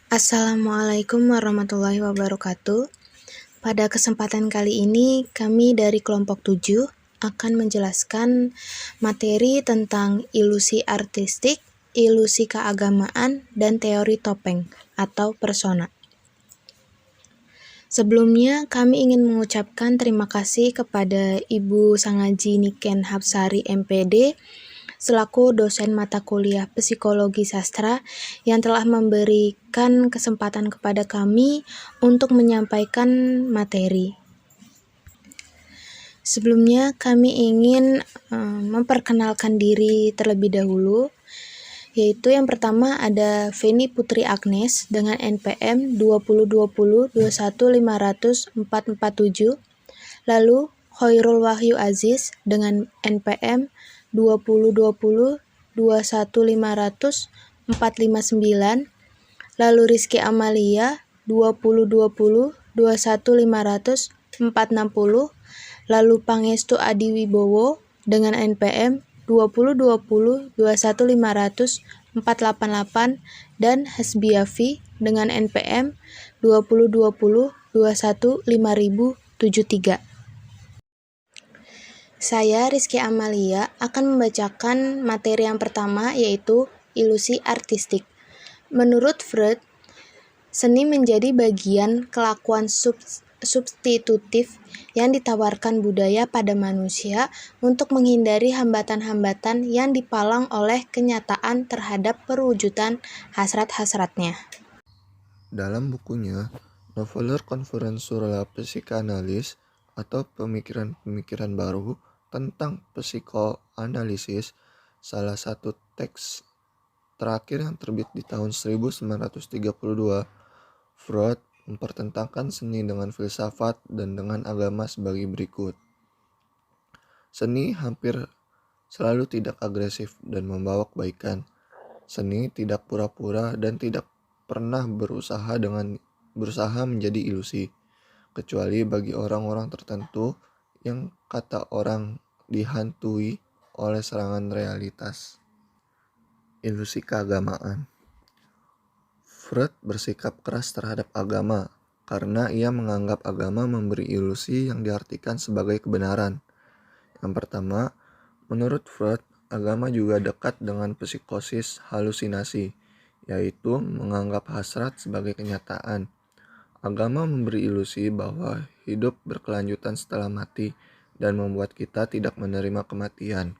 Assalamualaikum warahmatullahi wabarakatuh. Pada kesempatan kali ini, kami dari kelompok 7 akan menjelaskan materi tentang ilusi artistik, ilusi keagamaan, dan teori topeng atau persona. Sebelumnya, kami ingin mengucapkan terima kasih kepada Ibu Sangaji Niken Hapsari MPD selaku dosen mata kuliah Psikologi Sastra yang telah memberikan kesempatan kepada kami untuk menyampaikan materi. Sebelumnya kami ingin memperkenalkan diri terlebih dahulu, yaitu yang pertama ada Feni Putri Agnes dengan NPM 2020-21-500-447, lalu Khairul Wahyu Aziz dengan NPM 2020-21-500-459, lalu Rizky Amalia 2020-21-500-460, lalu Pangestu Adi Wibowo dengan NPM 2020-21-500-488, dan Hasbiafi dengan NPM 2020-21-5073. Saya, Rizky Amalia, akan membacakan materi yang pertama, yaitu ilusi artistik. Menurut Freud, seni menjadi bagian kelakuan substitutif yang ditawarkan budaya pada manusia untuk menghindari hambatan-hambatan yang dipalang oleh kenyataan terhadap perwujudan hasrat-hasratnya. Dalam bukunya, Nouvelle Conference sur la Psychanalyse atau pemikiran-pemikiran baru tentang psikoanalisis, salah satu teks terakhir yang terbit di tahun 1932, Freud mempertentangkan seni dengan filsafat dan dengan agama sebagai berikut. Seni hampir selalu tidak agresif dan membawa kebaikan. Seni tidak pura-pura dan tidak pernah berusaha menjadi ilusi, kecuali bagi orang-orang tertentu yang kata orang dihantui oleh serangan realitas. Ilusi keagamaan. Freud bersikap keras terhadap agama karena ia menganggap agama memberi ilusi yang diartikan sebagai kebenaran. Yang pertama, menurut Freud, agama juga dekat dengan psikosis halusinasi, yaitu menganggap hasrat sebagai kenyataan. Agama memberi ilusi bahwa hidup berkelanjutan setelah mati dan membuat kita tidak menerima kematian.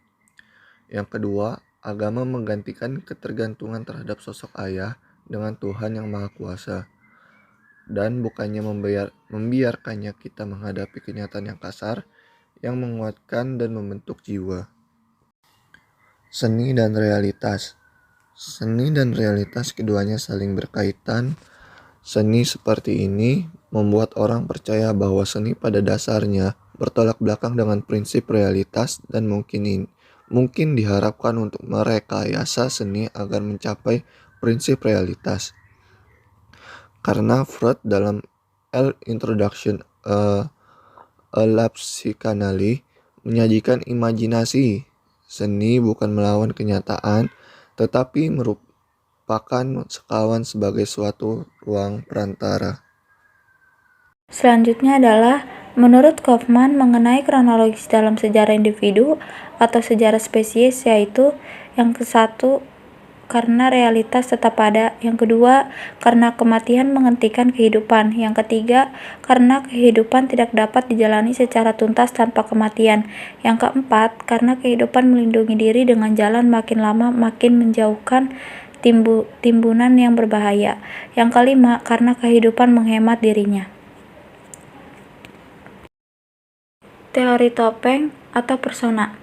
Yang kedua, agama menggantikan ketergantungan terhadap sosok ayah dengan Tuhan yang Maha Kuasa, dan bukannya membiarkannya kita menghadapi kenyataan yang kasar, yang menguatkan dan membentuk jiwa. Seni dan realitas. Seni dan realitas keduanya saling berkaitan. Seni seperti ini membuat orang percaya bahwa seni pada dasarnya bertolak belakang dengan prinsip realitas dan mungkin diharapkan untuk merekayasa seni agar mencapai prinsip realitas. Karena Freud dalam Introduction a la Psychanalyse menyajikan imajinasi, seni bukan melawan kenyataan, tetapi merupakan sekawan sebagai suatu ruang perantara. Selanjutnya adalah menurut Kaufman mengenai kronologis dalam sejarah individu atau sejarah spesies, yaitu yang ke-1 karena realitas tetap ada, yang kedua karena kematian menghentikan kehidupan, yang ketiga karena kehidupan tidak dapat dijalani secara tuntas tanpa kematian, yang keempat karena kehidupan melindungi diri dengan jalan makin lama makin menjauhkan timbunan yang berbahaya, yang kelima karena kehidupan menghemat dirinya. Teori topeng atau persona.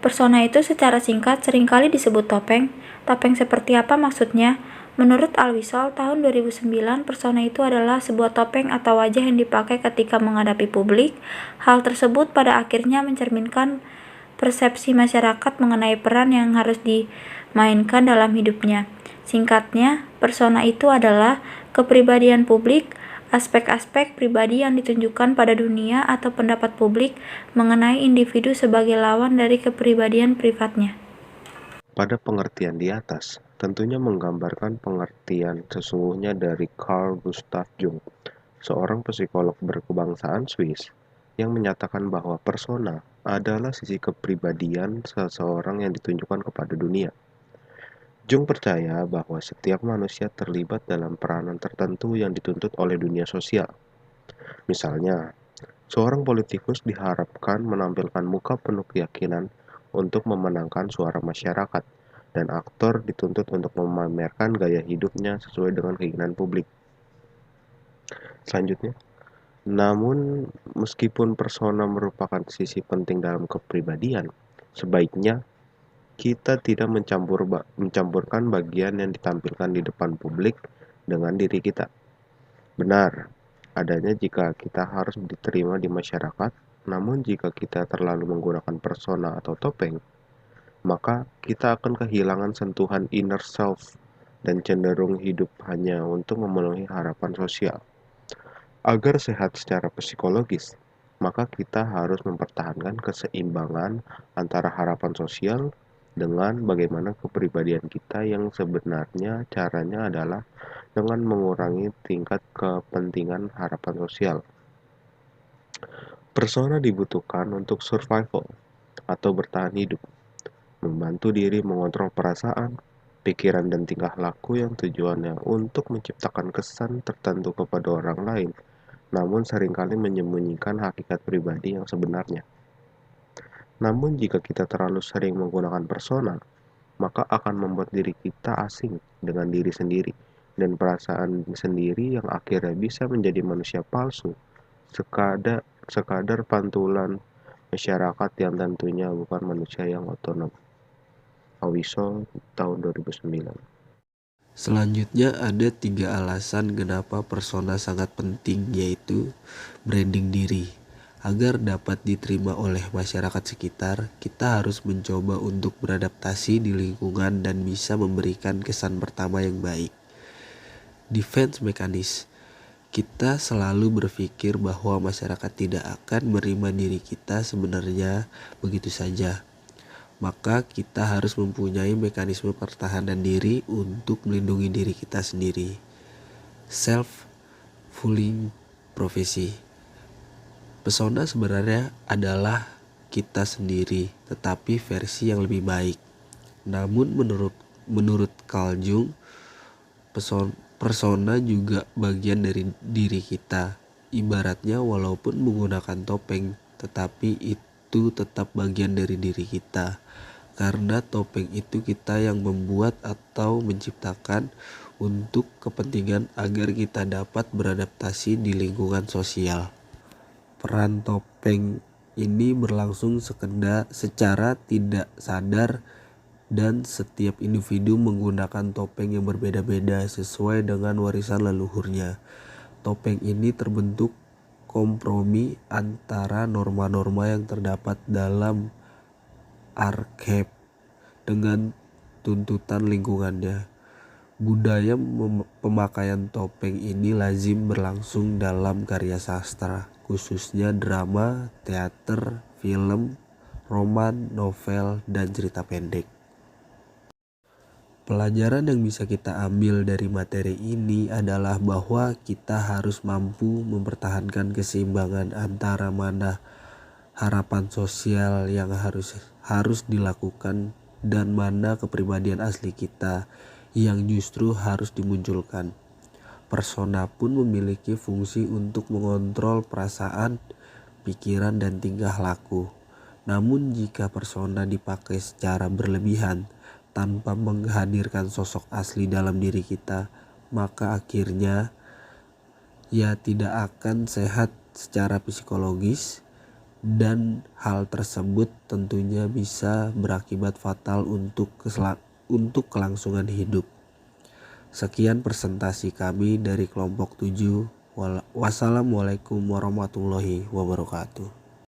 Persona itu secara singkat seringkali disebut topeng. Topeng seperti apa maksudnya? Menurut Alwisol tahun 2009, persona itu adalah sebuah topeng atau wajah yang dipakai ketika menghadapi publik. Hal tersebut pada akhirnya mencerminkan persepsi masyarakat mengenai peran yang harus dimainkan dalam hidupnya. Singkatnya, persona itu adalah kepribadian publik, aspek-aspek pribadi yang ditunjukkan pada dunia atau pendapat publik mengenai individu sebagai lawan dari kepribadian privatnya. Pada pengertian di atas, tentunya menggambarkan pengertian sesungguhnya dari Carl Gustav Jung, seorang psikolog berkebangsaan Swiss, yang menyatakan bahwa persona adalah sisi kepribadian seseorang yang ditunjukkan kepada dunia. Jung percaya bahwa setiap manusia terlibat dalam peranan tertentu yang dituntut oleh dunia sosial. Misalnya, seorang politikus diharapkan menampilkan muka penuh keyakinan untuk memenangkan suara masyarakat, dan aktor dituntut untuk memamerkan gaya hidupnya sesuai dengan keinginan publik. Selanjutnya, namun meskipun persona merupakan sisi penting dalam kepribadian, sebaiknya kita tidak mencampurkan bagian yang ditampilkan di depan publik dengan diri kita. Benar, adanya jika kita harus diterima di masyarakat, namun jika kita terlalu menggunakan persona atau topeng, maka kita akan kehilangan sentuhan inner self dan cenderung hidup hanya untuk memenuhi harapan sosial. Agar sehat secara psikologis, maka kita harus mempertahankan keseimbangan antara harapan sosial dengan bagaimana kepribadian kita yang sebenarnya caranya adalah dengan mengurangi tingkat kepentingan harapan sosial. Persona dibutuhkan untuk survival atau bertahan hidup, membantu diri mengontrol perasaan, pikiran dan tingkah laku yang tujuannya untuk menciptakan kesan tertentu kepada orang lain, namun seringkali menyembunyikan hakikat pribadi yang sebenarnya. Namun jika kita terlalu sering menggunakan persona, maka akan membuat diri kita asing dengan diri sendiri dan perasaan sendiri yang akhirnya bisa menjadi manusia palsu, sekadar pantulan masyarakat yang tentunya bukan manusia yang otonom. Awiso, tahun 2009. Selanjutnya ada 3 alasan kenapa persona sangat penting, yaitu branding diri. Agar dapat diterima oleh masyarakat sekitar, kita harus mencoba untuk beradaptasi di lingkungan dan bisa memberikan kesan pertama yang baik. Defense mechanism. Kita selalu berpikir bahwa masyarakat tidak akan menerima diri kita sebenarnya begitu saja. Maka kita harus mempunyai mekanisme pertahanan diri untuk melindungi diri kita sendiri. Self-fulfilling prophecy. Persona sebenarnya adalah kita sendiri, tetapi versi yang lebih baik. Namun menurut Carl Jung, persona juga bagian dari diri kita. Ibaratnya walaupun menggunakan topeng, tetapi itu tetap bagian dari diri kita. Karena topeng itu kita yang membuat atau menciptakan untuk kepentingan agar kita dapat beradaptasi di lingkungan sosial. Peran topeng ini berlangsung secara tidak sadar dan setiap individu menggunakan topeng yang berbeda-beda sesuai dengan warisan leluhurnya. Topeng ini terbentuk kompromi antara norma-norma yang terdapat dalam archetype dengan tuntutan lingkungannya. Budaya pemakaian topeng ini lazim berlangsung dalam karya sastra, khususnya drama, teater, film, roman, novel, dan cerita pendek. Pelajaran yang bisa kita ambil dari materi ini adalah bahwa kita harus mampu mempertahankan keseimbangan antara mana harapan sosial yang harus dilakukan dan mana kepribadian asli kita yang justru harus dimunculkan. Persona pun memiliki fungsi untuk mengontrol perasaan, pikiran, dan tingkah laku. Namun jika persona dipakai secara berlebihan tanpa menghadirkan sosok asli dalam diri kita, maka akhirnya ia tidak akan sehat secara psikologis, dan hal tersebut tentunya bisa berakibat fatal untuk kelangsungan hidup. Sekian presentasi kami dari kelompok 7. Wassalamualaikum warahmatullahi wabarakatuh.